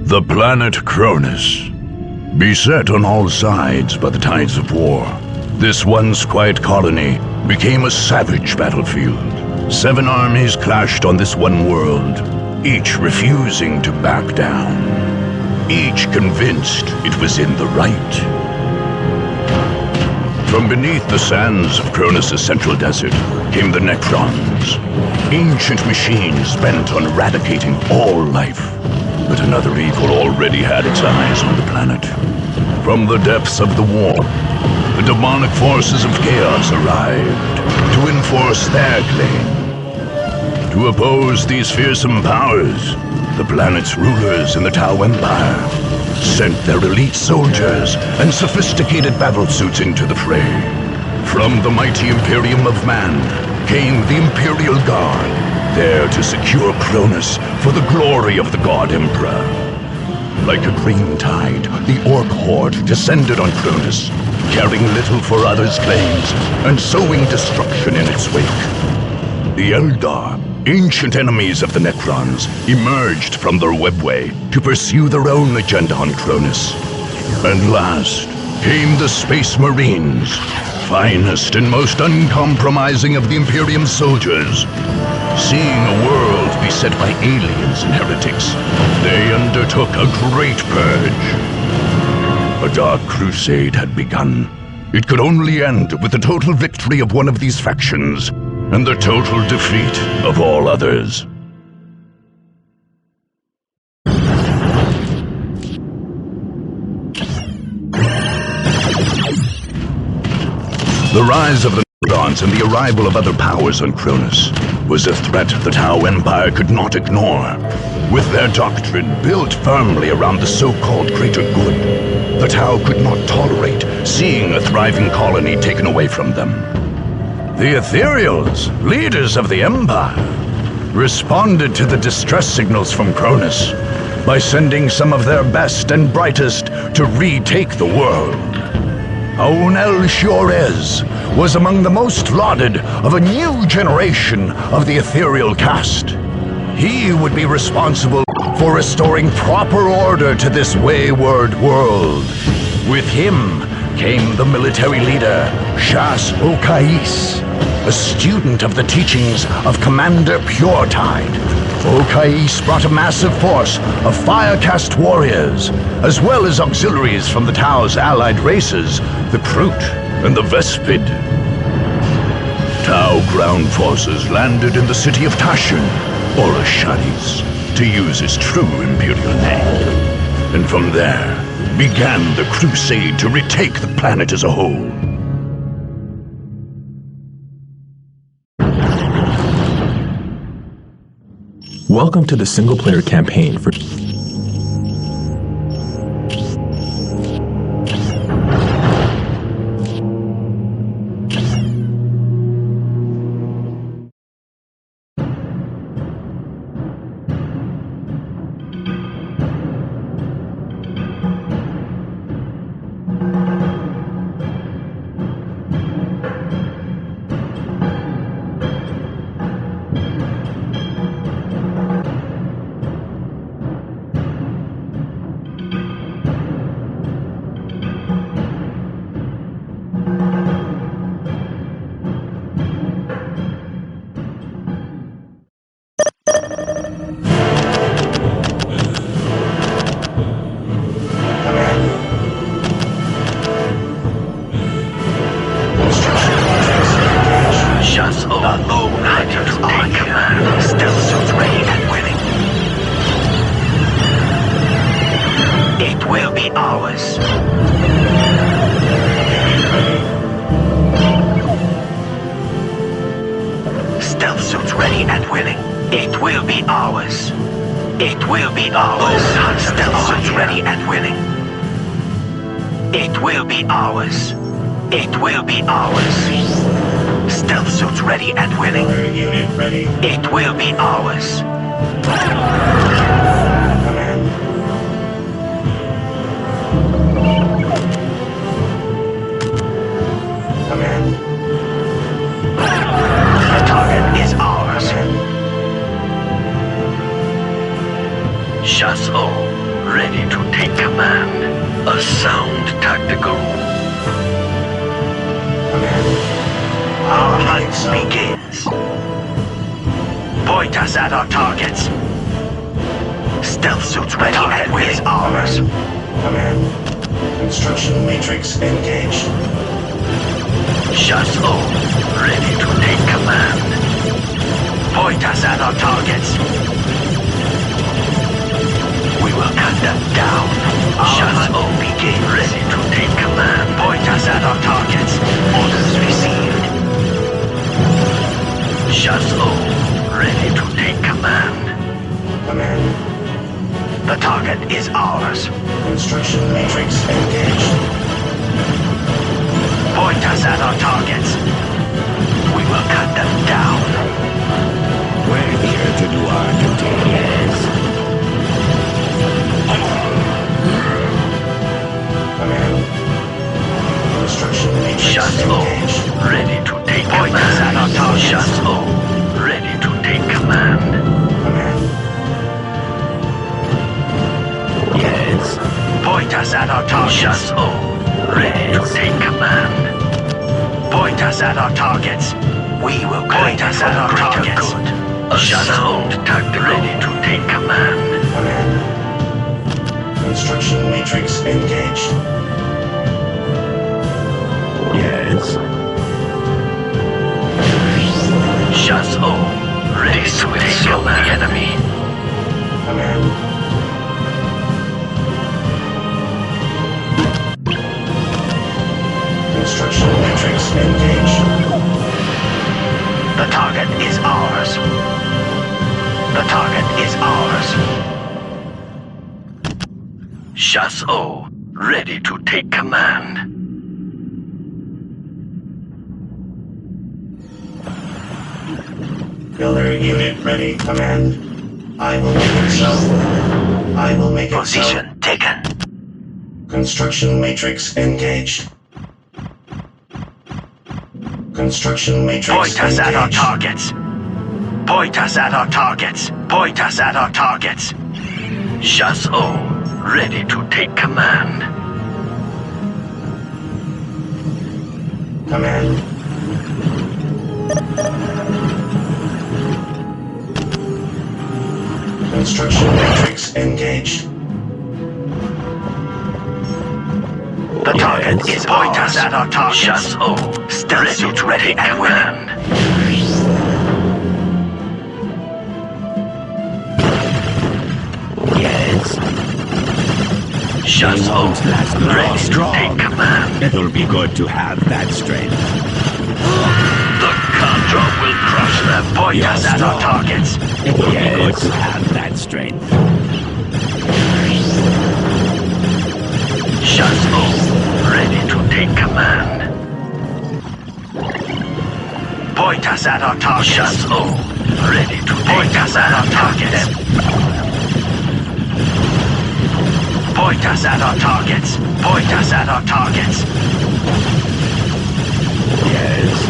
The planet Cronus. Beset on all sides by the tides of war, this once quiet colony became a savage battlefield. 7 armies clashed on this one world, each refusing to back down, each convinced it was in the right. From beneath the sands of Cronus' central desert came the Necrons, ancient machines bent on eradicating all life. But another evil already had its eyes on the planet. From the depths of the war, the demonic forces of chaos arrived to enforce their claim. To oppose these fearsome powers, the planet's rulers in the Tau Empire sent their elite soldiers and sophisticated battlesuits into the fray. From the mighty Imperium of Man came the Imperial Guard, there to secure Cronus for the glory of the God Emperor. Like a green tide, the Orc horde descended on Cronus, caring little for others' claims and sowing destruction in its wake. The Eldar, ancient enemies of the Necrons, emerged from their webway to pursue their own agenda on Cronus. And last came the Space Marines, finest and most uncompromising of the Imperium's soldiers. Seeing a world beset by aliens and heretics, they undertook a great purge. A dark crusade had begun. It could only end with the total victory of one of these factions and the total defeat of all others. The rise of the Necrons and the arrival of other powers on Cronus was a threat the Tau Empire could not ignore. With their doctrine built firmly around the so-called greater good, the Tau could not tolerate seeing a thriving colony taken away from them. The Ethereals, leaders of the Empire, responded to the distress signals from Cronus by sending some of their best and brightest to retake the world. Aunel Shiorez was among the most lauded of a new generation of the ethereal caste. He would be responsible for restoring proper order to this wayward world. With him came the military leader, Shas Okais, a student of the teachings of Commander Puretide. Okais brought a massive force of Firecast warriors, as well as auxiliaries from the Tau's allied races, the Kroot and the Vespid. Tau ground forces landed in the city of Tashin, or Ashanis, to use its true imperial name. And from there began the crusade to retake the planet as a whole. Welcome to the single-player campaign for begins. Point us at our targets. Stealth suits ready and with ours. Command. Construction matrix engaged. Chasseur, ready to take command. Point us at our targets. We will cut them down. Chasseur, begin, ready to take command. Point us at our targets. Orders received. Chasseur, ready to take command. Command. The target is ours. Construction matrix engaged. Point us at our targets. We will cut them down. We're here to do our duty. Yes. Command. Construction matrix Chasseur, engaged. ready to take command. Point us at our targets. Chasseur, ready to take command. Command. Yes. Point us at our targets. Chasseur, ready to take command. Point us at our targets. We will point us at our targets. Chasseur, ready to take command. Command. Construction matrix engaged. Yes. Chasseur, ready to take command. The enemy. Command. Construction matrix engaged. The target is ours. The target is ours. Chasseur, ready to take command. Builder unit ready, command. I will make it so. I will make it Position so. taken. Construction matrix engaged. Construction matrix Point us at our engaged. targets. Point us at our targets. Point us at our targets. Chasseur, ready to take command. Command. Construction matrix engaged. The target is point us at our targets. Chasseur, stealth suit ready and willing. Yes. Chasseur, ready to take command. It'll be good to have that strength. The control will crush them. Point us at our targets. It'll be good to have that strength. Chasseur, ready to take command. Point us at our targets. Chasseur, ready to point us at our targets. Point us at our targets. Point us at our targets. Yes.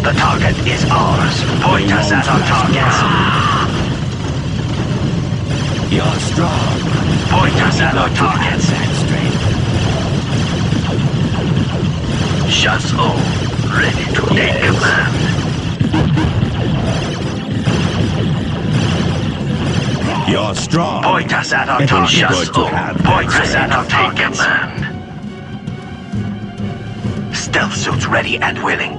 The target is ours. Point us at our targets. You're strong. Point us at our targets. That strength. Chasseur, ready to take command. You're strong. Point us at our It'll be targets. good to have that Point us at our strength. targets. Stealth suits ready and willing.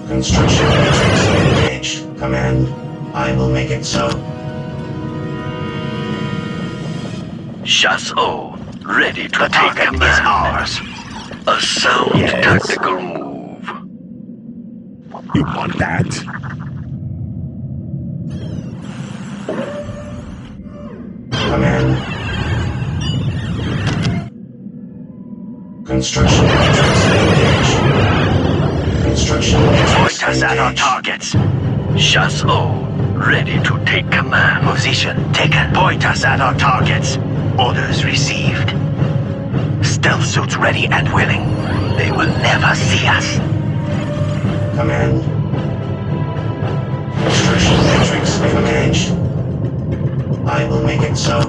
Construction matrix engaged. Command. I will make it so. Chasseur, ready to take command. Is ours. A sound Yes. tactical move. You want that? Command. Construction matrix engaged. Construction matrix Point us at our engaged. targets. Chasseur, ready to take command. Position taken. Point us at our targets. Orders received. Stealth suits ready and willing. They will never see us. Command. Construction matrix engaged. I will make it so.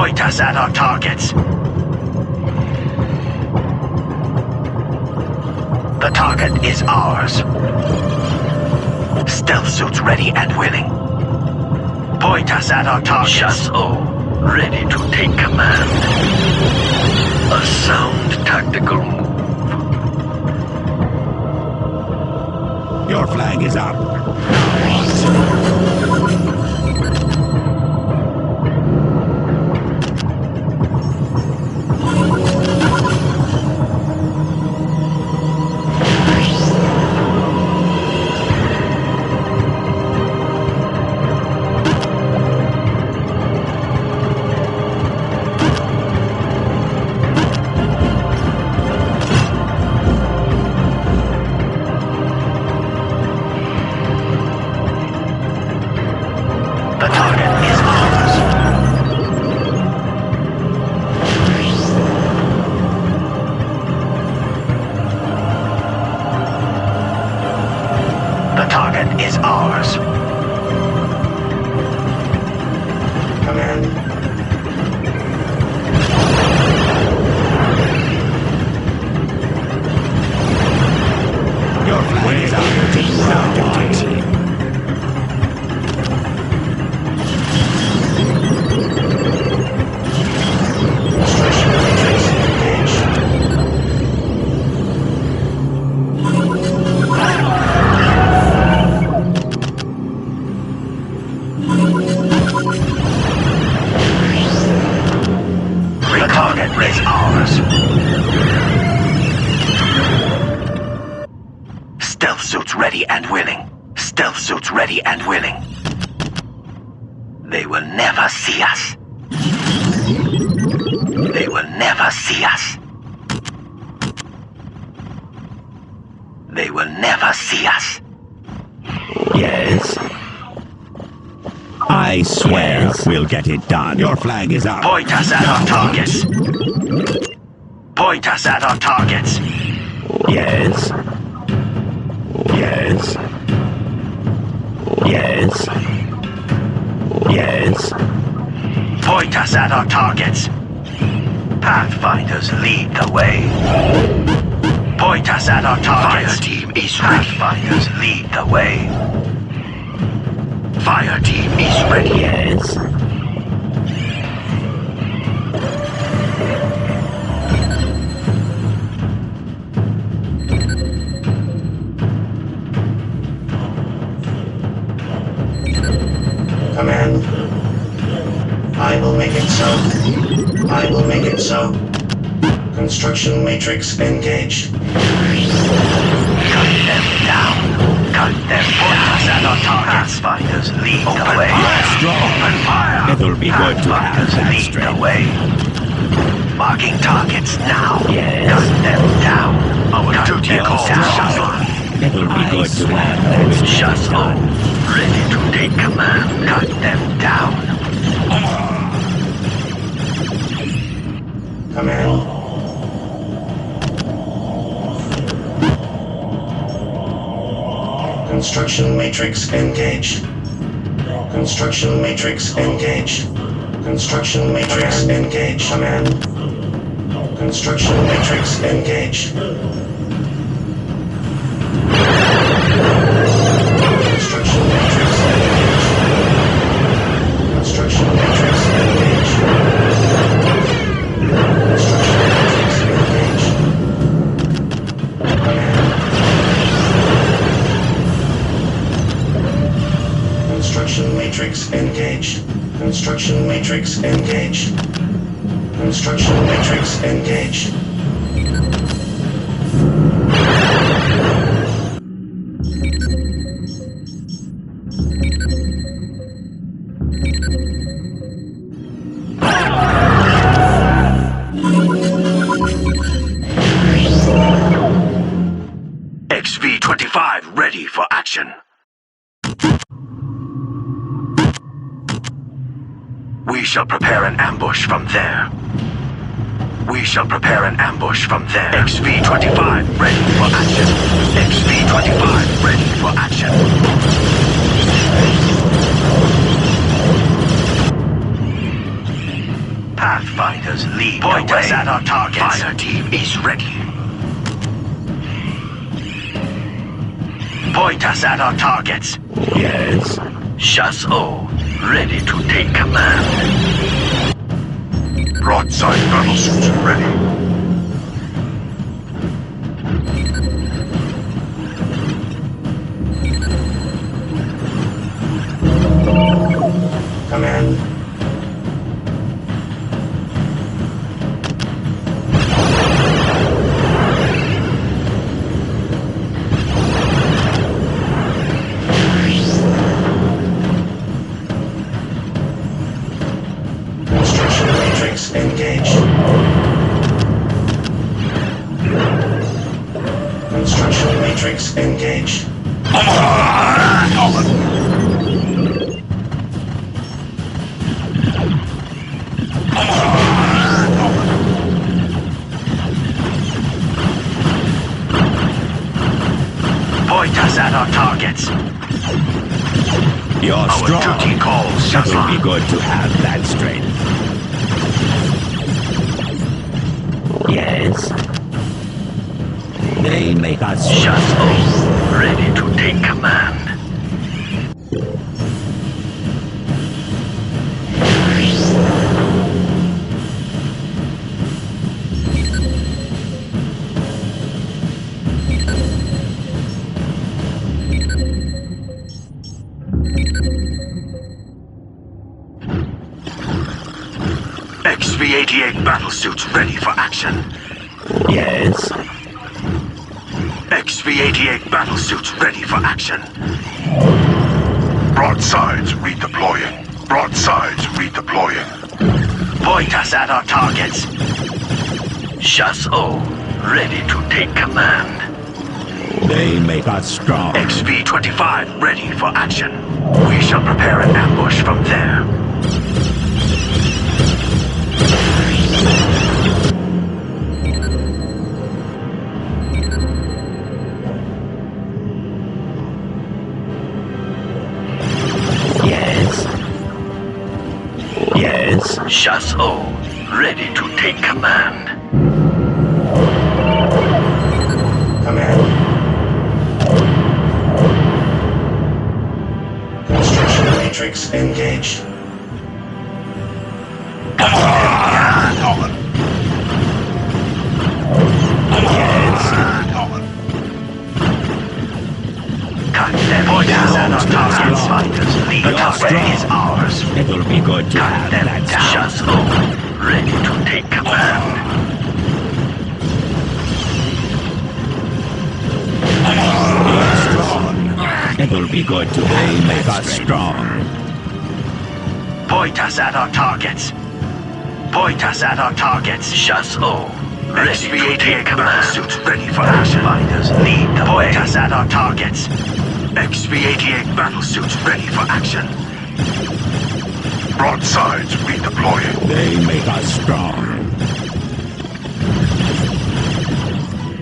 Point us at our targets. The target is ours. Stealth suits ready and willing. Point us at our targets. Chasseur, ready to take command. A sound tactical move. Your flag is up. Ready and willing. They will never see us. They will never see us. They will never see us. Yes. I swear we'll get it done. Your flag is up. Point us at our targets. Point us at our targets. Yes. Yes. Yes. Yes. Point us at our targets. Pathfinders lead the way. Point us at our targets. Fire team is ready. Pathfinders lead the way. Fire team is ready. Yes. Command. I will make it so. I will make it so. Construction matrix engaged. Cut them down. Cut them down. At our targets. Pathfinders lead the way. Open fire. It'll be good to have Pathfinders that lead the strength. way. Marking targets now. Yes. Cut them down. Our Cut duty them calls. down. It'll be good to have that strength. Chasseur, ready to take command. Cut them down. Command. Construction matrix engaged. Construction matrix engaged. Construction matrix engaged. Command. Construction matrix engaged. Construction matrix engaged. Construction matrix engaged. Construction matrix engaged. Command. Construction matrix engaged. Construction matrix engaged. Construction matrix engaged. XV-25 ready for action. We shall prepare an ambush from there. We shall prepare an ambush from there. XV-25 ready for action. XV-25 ready for action. Pathfinders lead Point us at our targets. Fire team is ready. Point us at our targets. Yes. Chasseur, ready to take command. Broadside battlesuit ready. Command. Construction matrix engaged. Construction matrix engaged. Point us at our targets. You're Our strong. duty calls, It will Chasseur. be good to have that strength. Yes. They make us Chasseur, ready to take command. XV-88 battlesuits ready for action. Yes. XV-88 battlesuits ready for action. Broadsides redeploying. Broadsides redeploying. Point us at our targets. Chasseur, ready to take command. They make us strong. XV-25 ready for action. We shall prepare an ambush from there. Yes. Yes. Chasseur, ready to take command. Command. Construction matrix engaged. Cut them down. Our targets fighters. The target is ours. It will be good to Cut have them that down. Chasseur, ready to take command. It will be good to have make us strong. Point us at our targets. Point us at our targets. Chasseur, ready to XV-88 take command. battlesuits ready for action. Fighters lead the way. Point us at our targets. XV-88 battlesuits ready for action. Broadsides redeploying. They make us strong.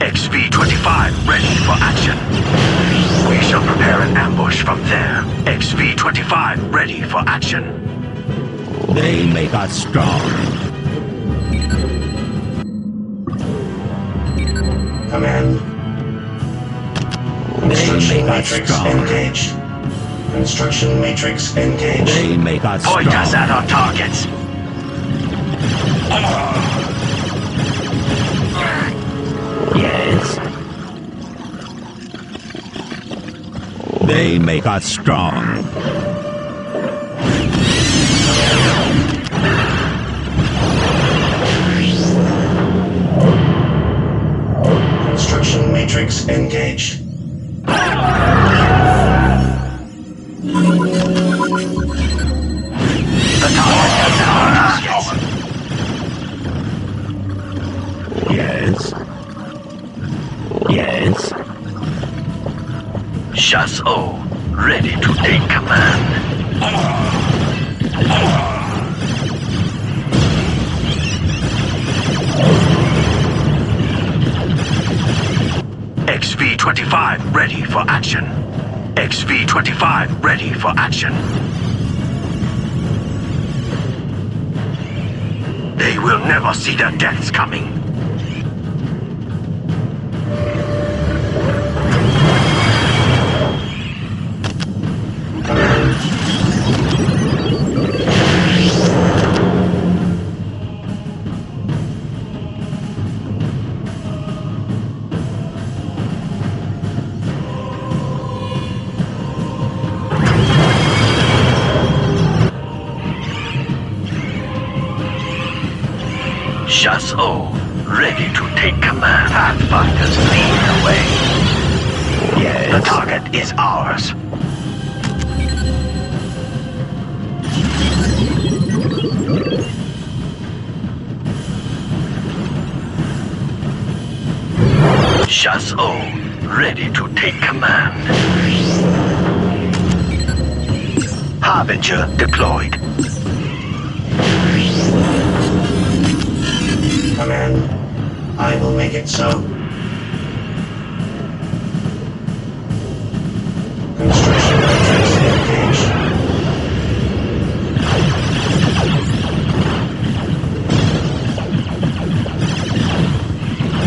XV-25 ready for action. We shall prepare an ambush from there. XV-25 ready for action. They make us strong. Command. They Construction make us matrix strong. engaged. Construction matrix engaged. They make us Point us strong. at our targets. Yes. They make us strong. Construction matrix engaged. The target is our targets. Yes. Yes. Chasseur, ready to take command. XV-25 ready for action. XV-25 ready for action. will never see their deaths coming. Chasseur, ready to take command. Pathfinders lead the way. Yes. The target is ours. Chasseur, ready to take command. Harbinger deployed. Command, I will make it so. Construction matrix engaged.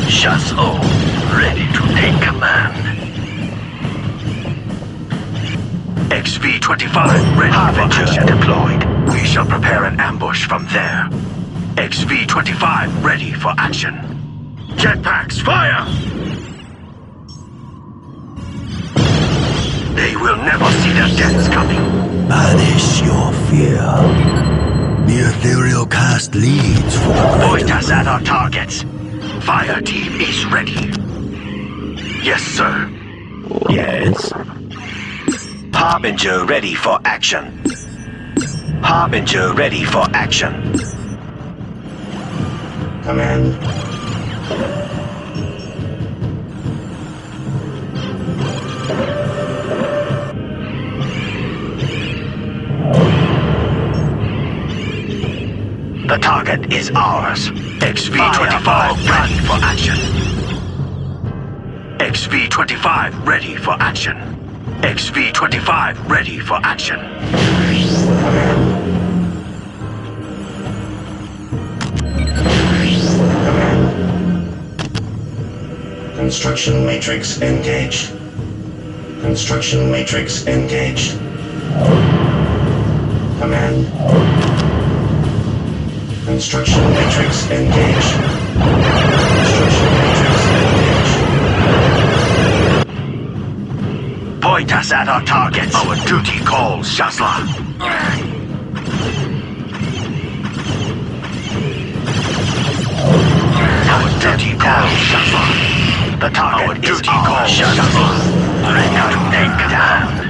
Chasseur, ready to take command. XV-25 ready for action deployed. We shall prepare an ambush from there. XV-25 ready for action. Jetpacks, fire! They will never see their deaths coming. Banish your fear. The ethereal cast leads for the Point us at our targets. Fire team is ready. Yes, sir. Yes. Harbinger ready for action. Harbinger ready for action. Command, The target is ours. XV-25 ready for action. XV-25 ready for action. XV-25 ready for action. construction matrix engaged. Construction matrix engaged. Command. Construction matrix engaged. Construction matrix engaged. Point us at our targets. Our duty calls, Shazla. Our duty calls, Shazla. The target is our Shazla. Ready to take command.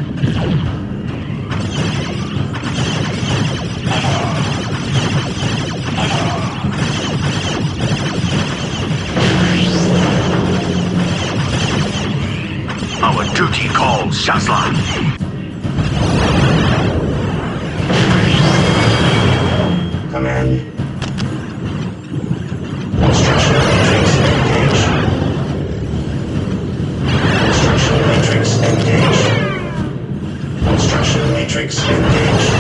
Our duty calls, Shazla. Command. Construction matrix engaged. Construction matrix engaged. Construction matrix engaged.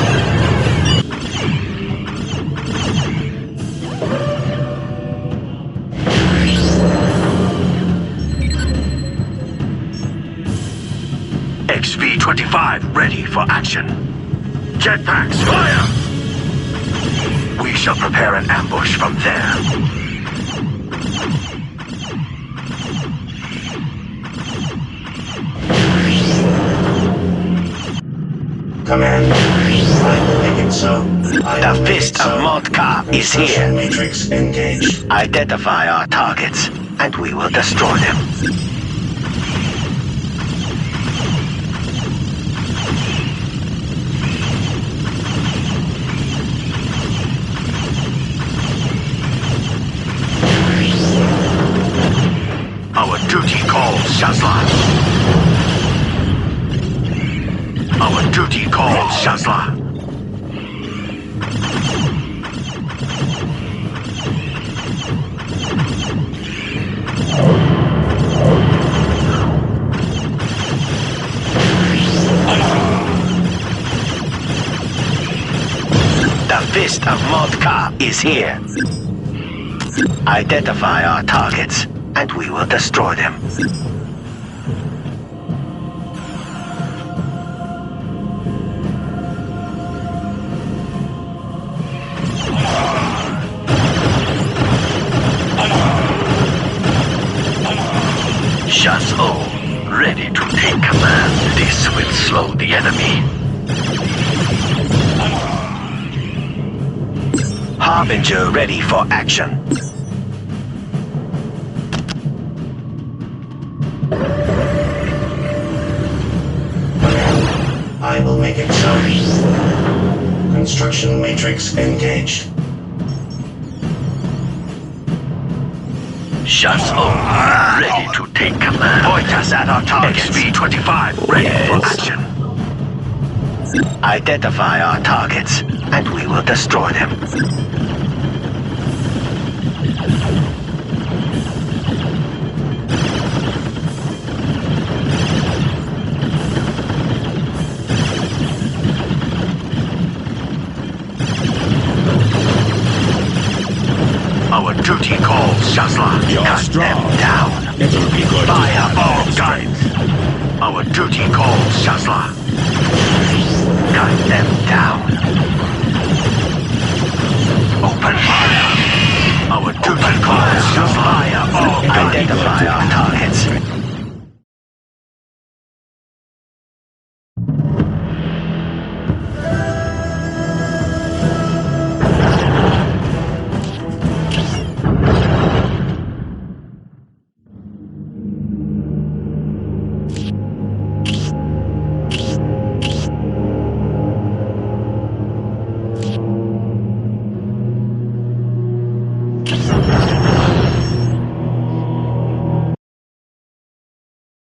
XV-25 ready for action. Jetpacks, fire! We shall prepare an ambush from there. Command. I will make it so. The fist of Montka is Construction here. matrix engaged. Identify our targets, and we will destroy them. Our duty calls, Shazla. Our duty calls, Shazla. The fist of Montka is here. Identify our targets, and we will destroy them. Chasseur, ready to take command. This will slow the enemy. Harbinger ready for action. I will make it so. Construction matrix engaged. Chasseur, ready to take command. Point us at our targets. XV-25, ready for action. Identify our targets, and we will destroy them. Our duty calls, Shazla. Cut them down. It'll be good. Fire all guns. Our duty calls, Shazla. Cut them down. Open fire. Our duty calls, Shazla. Fire all guns. Identify our targets.